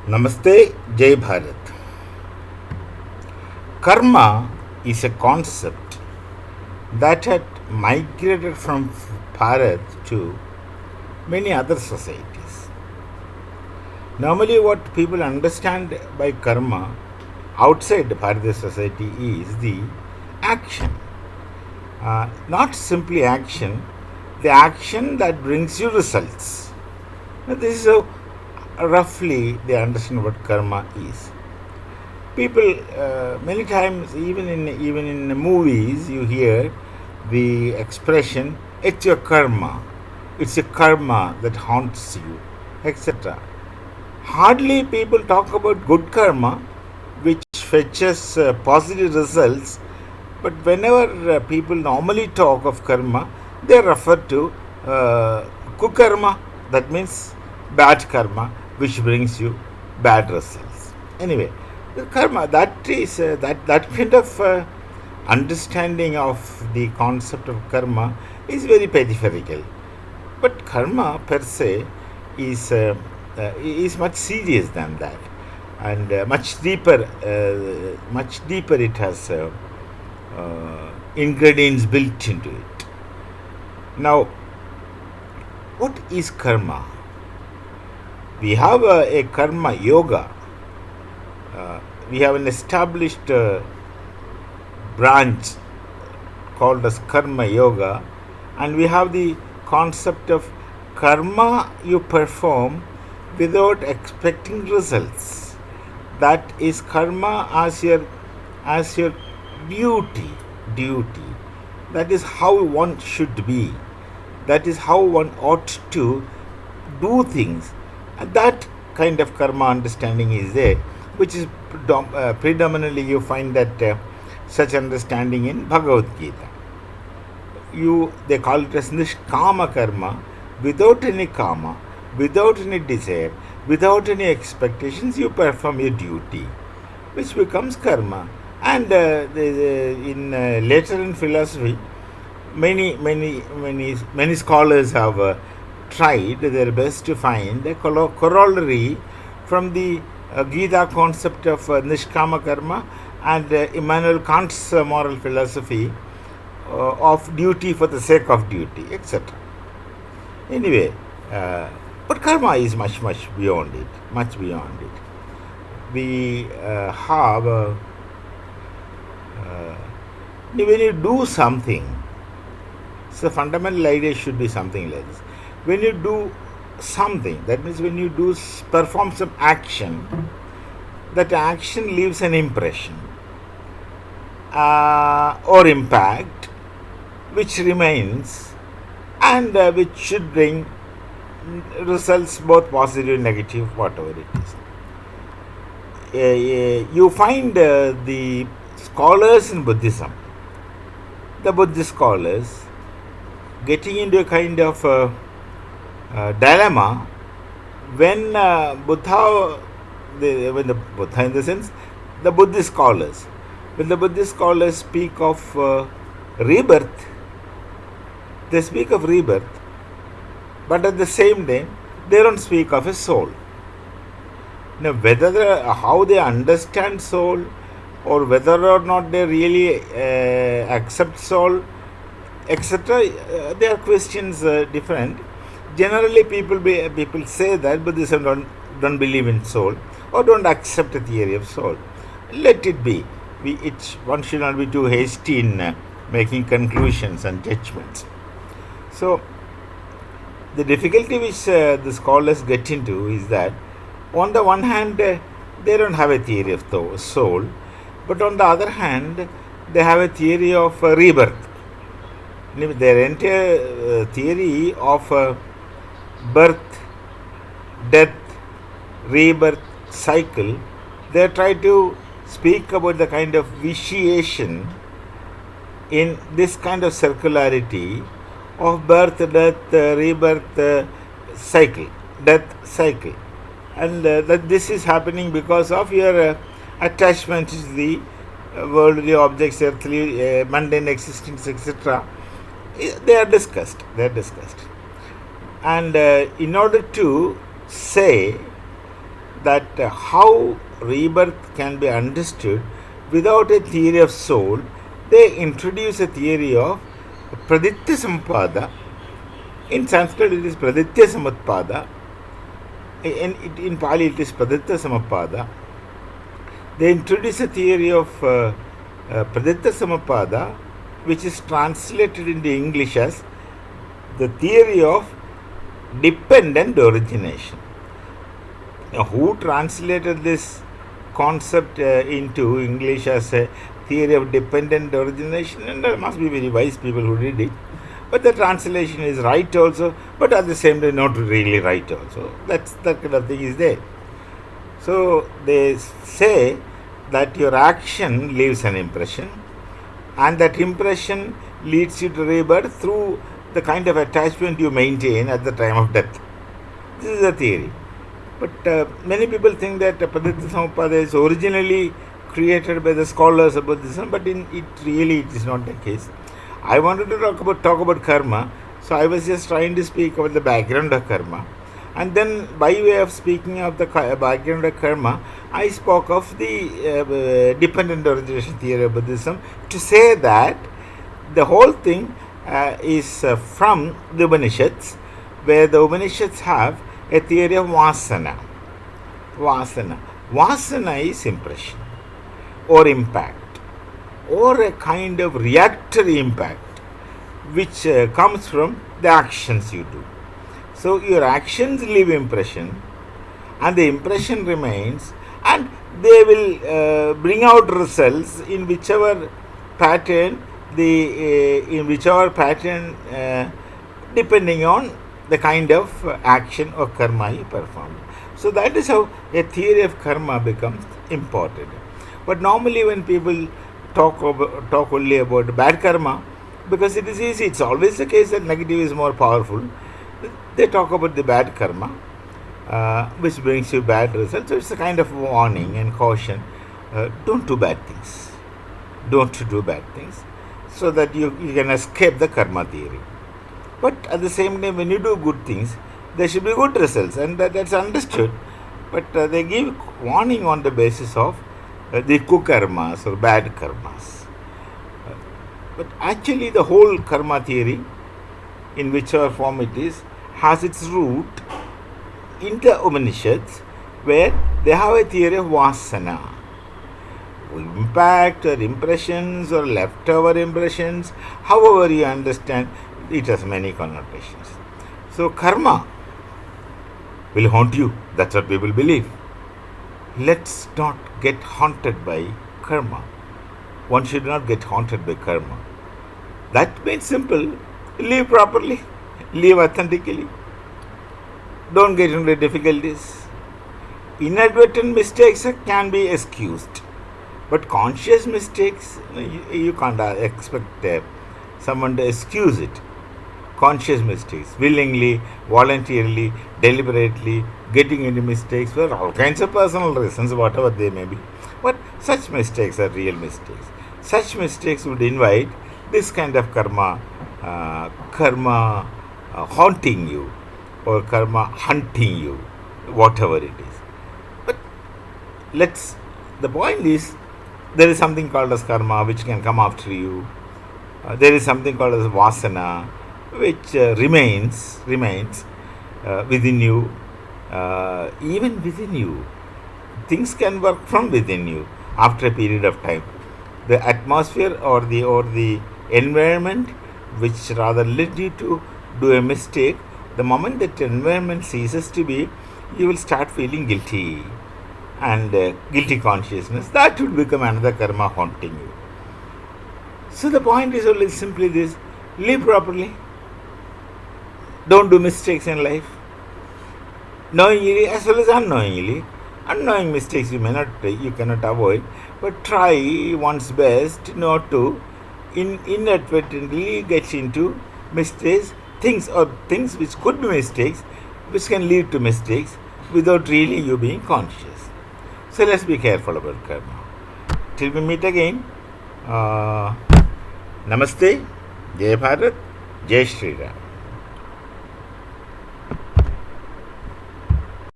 Namaste, Jai Bharat. Karma is a concept that had migrated from Bharat to many other societies. Normally, what people understand by karma outside the Bharatiya society is the action. Not simply action, the action that brings you results. Now, this is how roughly they understand what karma is. People many times, even in the movies, you hear the expression, "It's your karma, it's your karma that haunts you," etc. Hardly people talk about good karma, which fetches positive results, but whenever people normally talk of karma, they refer to kukarma, that means bad karma, which brings you bad results. Anyway, the karma, that is that kind of understanding of the concept of karma is very peripheral. But karma per se is much serious than that, and much deeper. Much deeper. It has ingredients built into it. Now, what is karma? We have a karma yoga. We have an established branch called as karma yoga, and we have the concept of karma you perform without expecting results. That is karma as your duty. That is how one should be. That is how one ought to do things. And that kind of karma understanding is there, which is predominantly you find that such understanding in Bhagavad Gita. They call it as nishkama karma, without any karma, without any desire, without any expectations. You perform your duty, which becomes karma. And later in philosophy, many scholars have tried their best to find a corollary from the Gita concept of nishkama karma and Immanuel Kant's moral philosophy of duty for the sake of duty, etc. Anyway, but karma is much beyond it. Much beyond it. We have when you do something, so the fundamental idea should be something like this. When you do something, that means when you perform some action, that action leaves an impression or impact which remains, and which should bring results both positive and negative, whatever it is. You find the scholars in Buddhism, the Buddhist scholars, getting into a kind of dilemma when Buddha in the sense, the Buddhist scholars, when the Buddhist scholars speak of rebirth, they speak of rebirth, but at the same time, they don't speak of a soul. Now, how they understand soul, or whether or not they really accept soul, etc., there are questions different. Generally, people say that Buddhism don't believe in soul or don't accept the theory of soul. Let it be. One should not be too hasty in making conclusions and judgments. So, the difficulty which the scholars get into is that, on the one hand, they don't have a theory of the soul, but on the other hand, they have a theory of rebirth. Their entire theory of birth, death, rebirth cycle, they try to speak about the kind of vitiation in this kind of circularity of birth, death, rebirth cycle, death cycle. And that this is happening because of your attachment to the worldly objects, earthly, mundane existence, etc. They are discussed. And in order to say that how rebirth can be understood without a theory of soul, they introduce a theory of Praditya Sampada. In Sanskrit it is Praditya Samutpada. In Pali it is Praditya Samapada. They introduce a theory of Praditya Samapada, which is translated into English as the theory of dependent origination. Now, who translated this concept into English as a theory of dependent origination? And there must be very wise people who did it. But the translation is right also, but at the same time not really right also. That kind of thing is there. So they say that your action leaves an impression, and that impression leads you to rebirth through the kind of attachment you maintain at the time of death. This is a theory. But many people think that Praditya Samapada is originally created by the scholars of Buddhism, but it is not the case. I wanted to talk about karma, so I was just trying to speak about the background of karma. And then, by way of speaking of the background of karma, I spoke of the dependent origination theory of Buddhism to say that the whole thing is from the Upanishads, where the Upanishads have a theory of Vasana. Vasana is impression or impact or a kind of reactory impact which comes from the actions you do. So your actions leave impression, and the impression remains, and they will bring out results in whichever pattern depending on the kind of action or karma you perform. So that is how a theory of karma becomes important. But normally when people talk only about bad karma, because it is easy, it's always the case that negative is more powerful, they talk about the bad karma, which brings you bad results. So it's a kind of warning and caution. Don't do bad things. Don't do bad things, so that you can escape the karma theory. But at the same time, when you do good things, there should be good results, and that's understood. But they give warning on the basis of the kukarmas or bad karmas. But actually, the whole karma theory, in whichever form it is, has its root in the Upanishads, where they have a theory of Vasana. Impact or impressions or leftover impressions, however you understand, it has many connotations. So karma will haunt you. That's what people believe. Let's not get haunted by karma. One should not get haunted by karma. That means simple. Live properly. Live authentically. Don't get into difficulties. Inadvertent mistakes can be excused. But conscious mistakes, you can't expect someone to excuse it. Conscious mistakes, willingly, voluntarily, deliberately, getting into mistakes for all kinds of personal reasons, whatever they may be. But such mistakes are real mistakes. Such mistakes would invite this kind of karma haunting you, or karma hunting you, whatever it is. But the point is, there is something called as karma which can come after you. There is something called as vasana which remains within you. Even within you, things can work from within you after a period of time. The atmosphere or the environment which rather led you to do a mistake, the moment that environment ceases to be, you will start feeling guilty, and guilty consciousness, that will become another karma haunting you. So the point is only simply this: live properly, don't do mistakes in life, knowingly as well as unknowingly. Unknowing mistakes you cannot avoid, but try one's best not to inadvertently get into mistakes, things which could be mistakes, which can lead to mistakes without really you being conscious. So let's be careful about karma. Till we meet again, Namaste, Jai Bharat, Jai Shri Ram.